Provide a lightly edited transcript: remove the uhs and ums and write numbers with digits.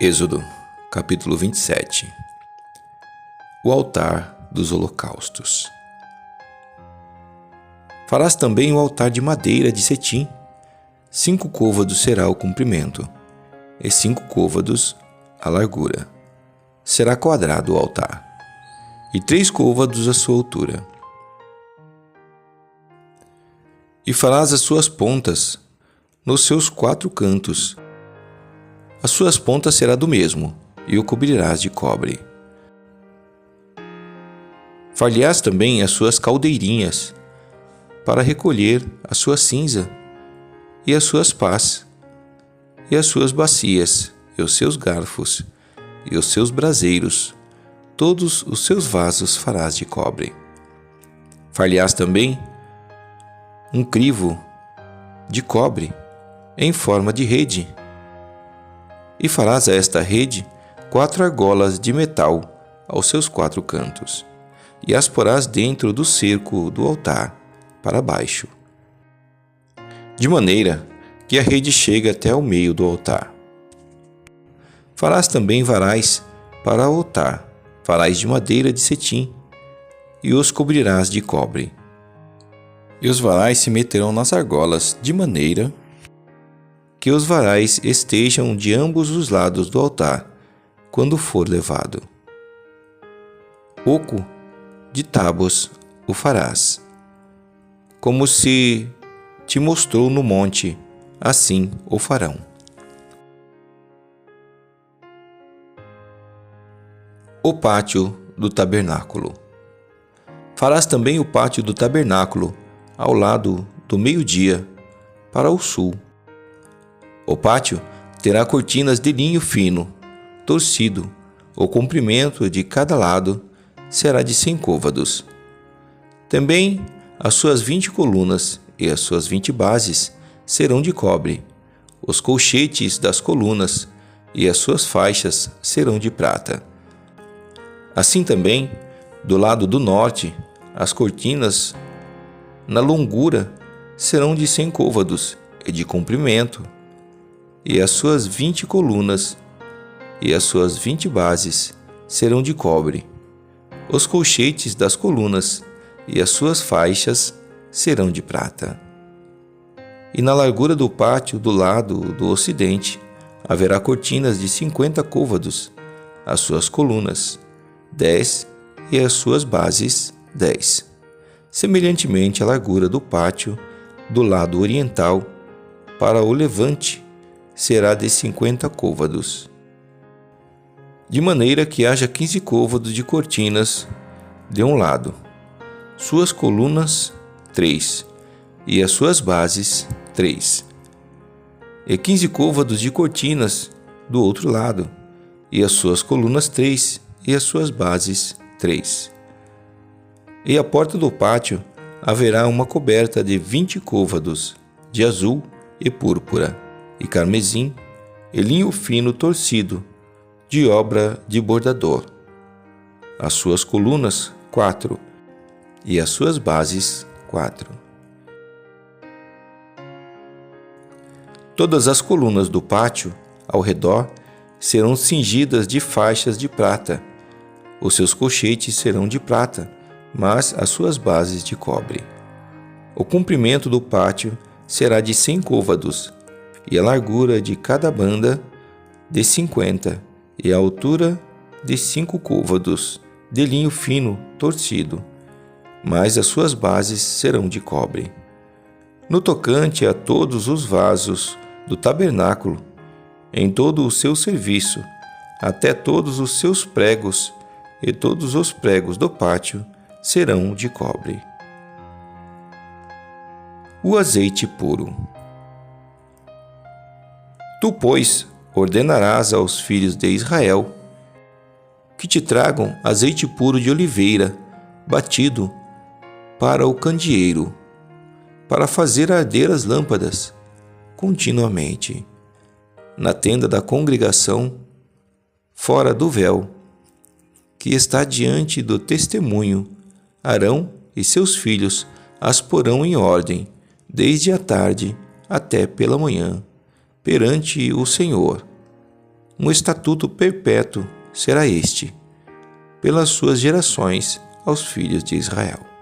Êxodo, capítulo 27. O altar dos holocaustos. Farás também o altar de madeira de cetim. 5 côvados será o comprimento, e 5 côvados a largura. Será quadrado o altar, e 3 côvados a sua altura. E farás as suas pontas nos seus 4 cantos. As suas pontas será do mesmo, e o cobrirás de cobre. Far-lhe-ás também as suas caldeirinhas, para recolher a sua cinza, e as suas pás, e as suas bacias, e os seus garfos, e os seus braseiros, todos os seus vasos farás de cobre. Far-lhe-ás também um crivo de cobre, em forma de rede, e farás a esta rede 4 argolas de metal aos seus 4 cantos, e as porás dentro do cerco do altar, para baixo, de maneira que a rede chegue até ao meio do altar. Farás também varais para o altar, farás de madeira de cetim, e os cobrirás de cobre. E os varais se meterão nas argolas, de maneira que os varais estejam de ambos os lados do altar, quando for levado. Oco de tábuas o farás, como se te mostrou no monte, assim o farão. O pátio do tabernáculo. Farás também o pátio do tabernáculo ao lado do meio-dia, para o sul. O pátio terá cortinas de linho fino, torcido. O comprimento de cada lado será de 100 côvados. Também as suas 20 colunas e as suas 20 bases serão de cobre. Os colchetes das colunas e as suas faixas serão de prata. Assim também, do lado do norte, as cortinas na longura serão de 100 côvados e de comprimento, e as suas 20 colunas e as suas 20 bases serão de cobre. Os colchetes das colunas e as suas faixas serão de prata. E na largura do pátio do lado do ocidente haverá cortinas de 50 côvados, as suas colunas 10 e as suas bases 10. Semelhantemente à largura do pátio do lado oriental para o levante será de 50 côvados, de maneira que haja 15 côvados de cortinas de um lado, suas colunas 3 e as suas bases 3, e 15 côvados de cortinas do outro lado, e as suas colunas 3 e as suas bases 3. E à porta do pátio haverá uma coberta de 20 côvados de azul e púrpura, e carmesim, e linho fino torcido, de obra de bordador. As suas colunas 4, e as suas bases 4. Todas as colunas do pátio, ao redor, serão cingidas de faixas de prata. Os seus colchetes serão de prata, mas as suas bases de cobre. O comprimento do pátio será de 100 côvados, e a largura de cada banda de 50, e a altura de 5 côvados, de linho fino torcido, mas as suas bases serão de cobre. No tocante a todos os vasos do tabernáculo, em todo o seu serviço, até todos os seus pregos e todos os pregos do pátio serão de cobre. O azeite puro. Tu, pois, ordenarás aos filhos de Israel que te tragam azeite puro de oliveira, batido, para o candeeiro, para fazer arder as lâmpadas continuamente, na tenda da congregação, fora do véu, que está diante do testemunho. Arão e seus filhos as porão em ordem, desde a tarde até pela manhã, perante o Senhor, Um estatuto perpétuo será este, pelas suas gerações aos filhos de Israel.